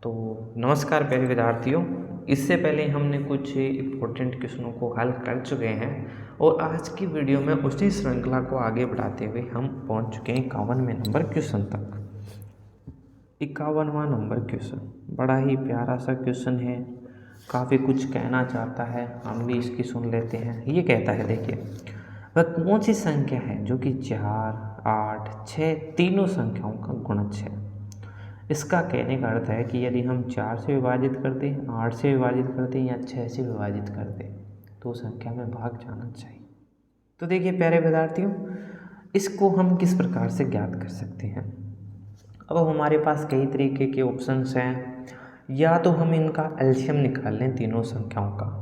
तो नमस्कार प्यारे विद्यार्थियों। इससे पहले हमने कुछ इम्पोर्टेंट क्वेश्चनों को हल कर चुके हैं और आज की वीडियो में उसी श्रृंखला को आगे बढ़ाते हुए हम पहुंच चुके हैं 51वें नंबर क्वेश्चन तक। 51वां नंबर क्वेश्चन बड़ा ही प्यारा सा क्वेश्चन है, काफ़ी कुछ कहना चाहता है, हम भी इसकी सुन लेते हैं। ये कहता है, देखिए, वह कौन सी संख्या है जो कि 4, 8, 6 तीनों संख्याओं का गुणज है। इसका कहने का अर्थ है कि यदि हम 4 से विभाजित कर दें, 8 से विभाजित कर दें या 6 से विभाजित कर दें तो संख्या में भाग जाना चाहिए। तो देखिए प्यारे विद्यार्थियों, इसको हम किस प्रकार से ज्ञात कर सकते हैं। अब हमारे पास कई तरीके के ऑप्शंस हैं। या तो हम इनका एलसीएम निकाल लें तीनों संख्याओं का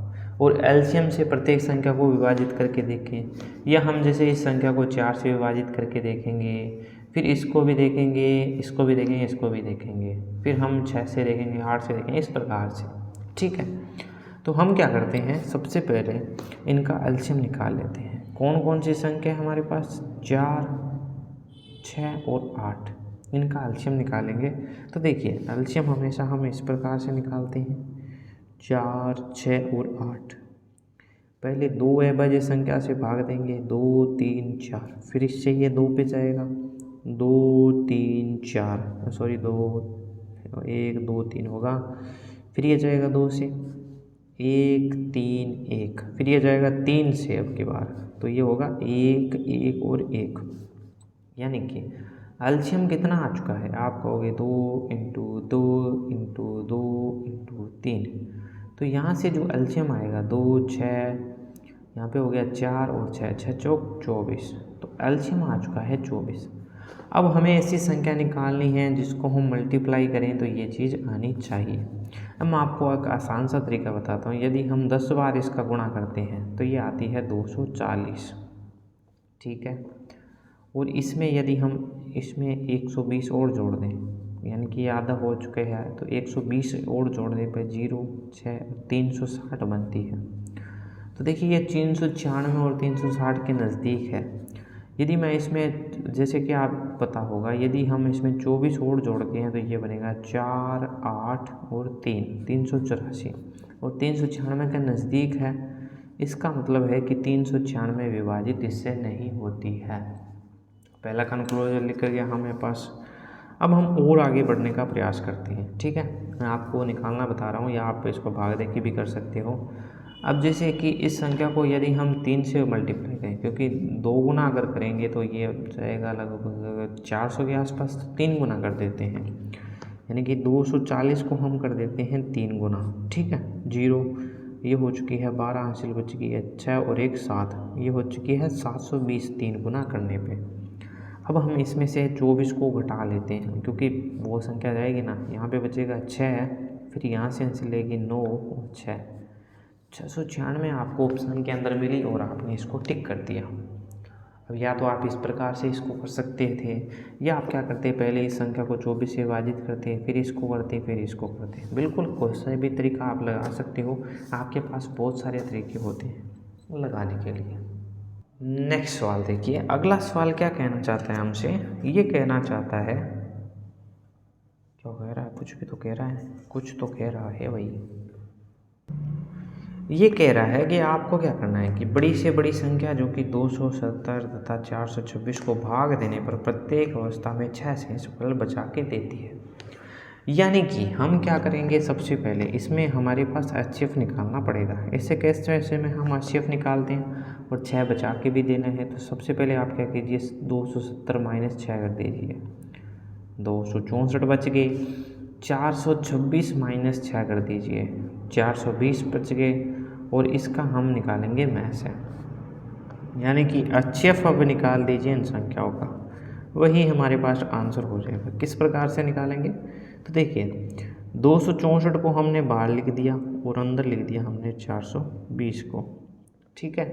और एलसीएम से प्रत्येक संख्या को विभाजित करके देखें, या हम जैसे इस संख्या को 4 से विभाजित करके देखेंगे, फिर इसको भी देखेंगे, इसको भी देखेंगे, इसको भी देखेंगे, फिर हम 6 से देखेंगे, 8 से देखेंगे, इस प्रकार से। ठीक है, तो हम क्या करते हैं, सबसे पहले इनका एलसीएम निकाल लेते हैं। कौन कौन सी संख्या है हमारे पास, 4, 6 और 8, इनका एलसीएम निकालेंगे। तो देखिए एलसीएम हमेशा हम इस प्रकार से निकालते हैं, 4, 6 और 8। पहले 2 अभाज्य संख्या से भाग देंगे, 2, 3, 4, फिर इससे ये 2 पे जाएगा, 2, 3, 4, सॉरी 2, 1, 2, 3 होगा, फिर ये जाएगा 2 से, 1, 3, 1, फिर ये जाएगा 3 से अब की बार, तो ये होगा 1, 1 और 1। यानी कि एलसीएम कितना आ चुका है, आप कहोगे 2 इंटू 2 इंटू 2 इंटू 3, तो यहाँ से जो एलसीएम आएगा 2, 6, यहाँ पे हो गया 4 और 6, 6 चौक 24, तो एलसीएम आ चुका है 24। अब हमें ऐसी संख्या निकालनी है जिसको हम मल्टीप्लाई करें तो ये चीज़ आनी चाहिए। अब मैं आपको एक आसान सा तरीका बताता हूँ। यदि हम 10 बार इसका गुणा करते हैं तो ये आती है 240। ठीक है, और इसमें यदि हम इसमें 120 और जोड़ दें, यानी कि आधा हो चुके हैं, तो 120 और जोड़ने पर 0, 6, 360 बनती है। तो देखिए ये 396 और 360 के नज़दीक है। यदि मैं इसमें, जैसे कि आप पता होगा, यदि हम इसमें 24 और जोड़ते हैं तो ये बनेगा 4, 8 और 3, 384, और 396 के नज़दीक है। इसका मतलब है कि 396 विभाजित इससे नहीं होती है। पहला कंक्लूजन लिख गया हमें पास। अब हम और आगे बढ़ने का प्रयास करते हैं। ठीक है, मैं आपको निकालना बता रहा हूँ या आप इसको भाग दे के भी कर सकते हो। अब जैसे कि इस संख्या को यदि हम 3 से मल्टीप्लाई करें, क्योंकि 2 गुना अगर करेंगे तो ये जाएगा लगभग 400 के आसपास, 3 गुना कर देते हैं, यानी कि 240 को हम कर देते हैं 3 गुना। ठीक है, 0 ये हो चुकी है, 12 हासिल बच गई है, 6 और 1 7, ये हो चुकी है 720 3 गुना करने पे। अब हम इसमें से 24 को घटा लेते हैं, क्योंकि वो संख्या जाएगी ना, यहाँ पे बचेगा 6, फिर यहाँ से लेगी 9 और 6, 696 आपको ऑप्शन के अंदर मिली और आपने इसको टिक कर दिया। अब या तो आप इस प्रकार से इसको कर सकते थे, या आप क्या करते, पहले इस संख्या को 24 से विभाजित करते, फिर इसको करते, फिर इसको करते। बिल्कुल कोई सा भी तरीका आप लगा सकते हो, आपके पास बहुत सारे तरीके होते हैं लगाने के लिए। नेक्स्ट सवाल देखिए, अगला सवाल क्या कहना चाहता है हमसे। ये कहना चाहता है, क्या कह रहा है, कुछ भी तो कह रहा है, कुछ तो कह रहा है भाई। ये कह रहा है कि आपको क्या करना है कि बड़ी से बड़ी संख्या जो कि 270 तथा 426 को भाग देने पर प्रत्येक अवस्था में 6 शेष फल बचा के देती है। यानी कि हम क्या करेंगे, सबसे पहले इसमें हमारे पास एचसीएफ निकालना पड़ेगा। ऐसे कैसे में हम एचसीएफ निकालते हैं और 6 बचा के भी देना है। तो सबसे पहले आप क्या कीजिए, 270 माइनस 6 कर दीजिए, 264 बच गए। 426 माइनस 6 कर दीजिए, 420 बच गए, और इसका हम निकालेंगे में से, यानी कि एचसीएफ अब निकाल दीजिए इन संख्याओं का, वही हमारे पास आंसर हो जाएगा। किस प्रकार से निकालेंगे, तो देखिए 264 को हमने बाहर लिख दिया और अंदर लिख दिया हमने 420 को। ठीक है,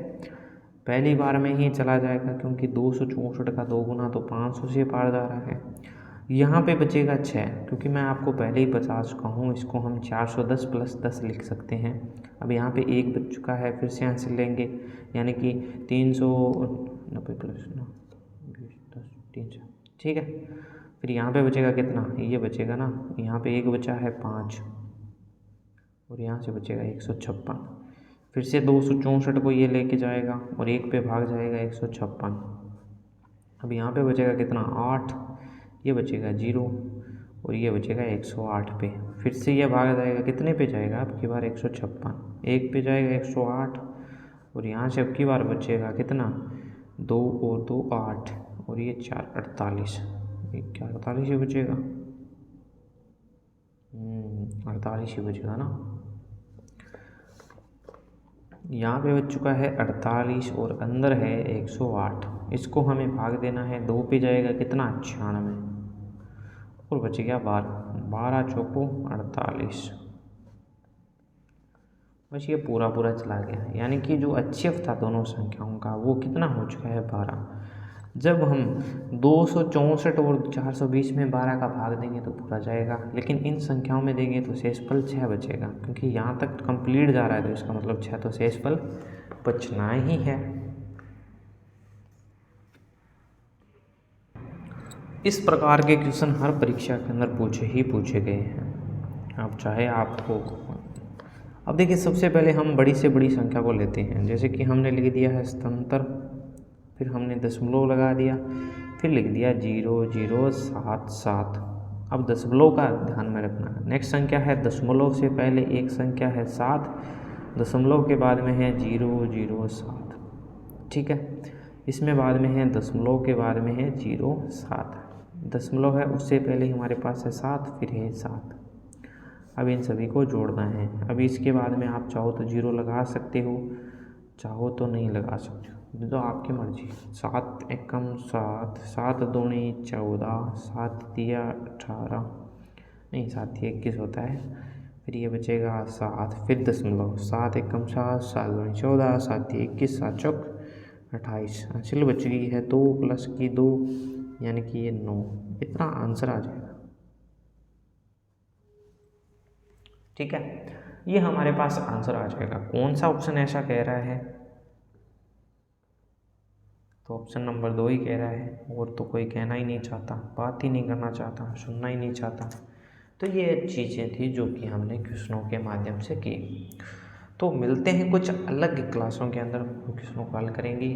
पहली बार में ही चला जाएगा, क्योंकि 264 का 2 गुना तो 500 से पार जा रहा है। यहाँ पे बचेगा 6, क्योंकि मैं आपको पहले ही बता चुका हूँ, इसको हम 410 प्लस 10 लिख सकते हैं। अब यहाँ पे 1 बच चुका है, फिर से यहाँ से लेंगे, यानी कि 390 प्लस 9 20 10 300। ठीक है, फिर यहाँ पे बचेगा कितना, ये बचेगा ना, यहाँ पे 1 बचा है 5 और यहाँ से बचेगा 156। फिर से 264 को ये लेके जाएगा और 1 पे भाग जाएगा 156। अब यहाँ पे बचेगा कितना 8, ये बचेगा 0 और ये बचेगा 108 पे। फिर से ये भाग जाएगा, कितने पे जाएगा अब की बार 156, 1 पे जाएगा 108 और यहाँ से अब की बार बचेगा कितना 2 और 2 8 और ये 4 48, ये क्या 48 ही बचेगा, 48 ही बचेगा ना। यहाँ पे बच चुका है 48 और अंदर है 108, इसको हमें भाग देना है, 2 पे जाएगा कितना 96 और बच गया 12 चौको 48। बस ये पूरा चला गया, यानी कि जो HCF था दोनों संख्याओं का वो कितना हो चुका है 12। जब हम 264 और 420 में 12 का भाग देंगे तो पूरा जाएगा, लेकिन इन संख्याओं में देंगे तो शेषफल 6 बचेगा, क्योंकि यहाँ तक कंप्लीट जा रहा है तो इसका मतलब 6 तो शेषफल बचना ही है। इस प्रकार के क्वेश्चन हर परीक्षा के अंदर पूछे गए हैं। अब चाहे आपको, अब देखिए सबसे पहले हम बड़ी से बड़ी संख्या को लेते हैं, जैसे कि हमने लिख दिया है 77, फिर हमने दशमलव लगा दिया, फिर लिख दिया 0077। अब दशमलव का ध्यान में रखना। नेक्स्ट संख्या है दशमलव से पहले एक संख्या है 7, दशमलव के बाद में है 007, ठीक है। इसमें बाद में है दशमलव के बाद में है 07, दशमलव है उससे पहले हमारे पास है 7, फिर है 7। अब इन सभी को जोड़ना है। अभी इसके बाद में आप चाहो तो 0 लगा सकते हो, चाहो तो नहीं लगा सकते हो, तो आपकी मर्जी। 7 एकम 7, 7 दूनी 14, 7 तिया 18, नहीं 7 तिया 21 होता है। फिर ये बचेगा 7, फिर दशमलव, 7 एकम 7, 7 दूनी 14, 7 तिया 21, 7 चौक 28। चलो बच गई है 2 प्लस की 2 यानी कि ये 9, इतना आंसर आ जाएगा, ठीक है। ये हमारे पास आंसर आ जाएगा। कौन सा ऑप्शन ऐसा कह रहा है, तो ऑप्शन नंबर 2 ही कह रहा है, और तो कोई कहना ही नहीं चाहता, बात ही नहीं करना चाहता, सुनना ही नहीं चाहता। तो ये चीज़ें थी जो कि हमने क्वेश्चनों के माध्यम से की। तो मिलते हैं कुछ अलग क्लासों के अंदर, क्वेश्चनों को हल करेंगे।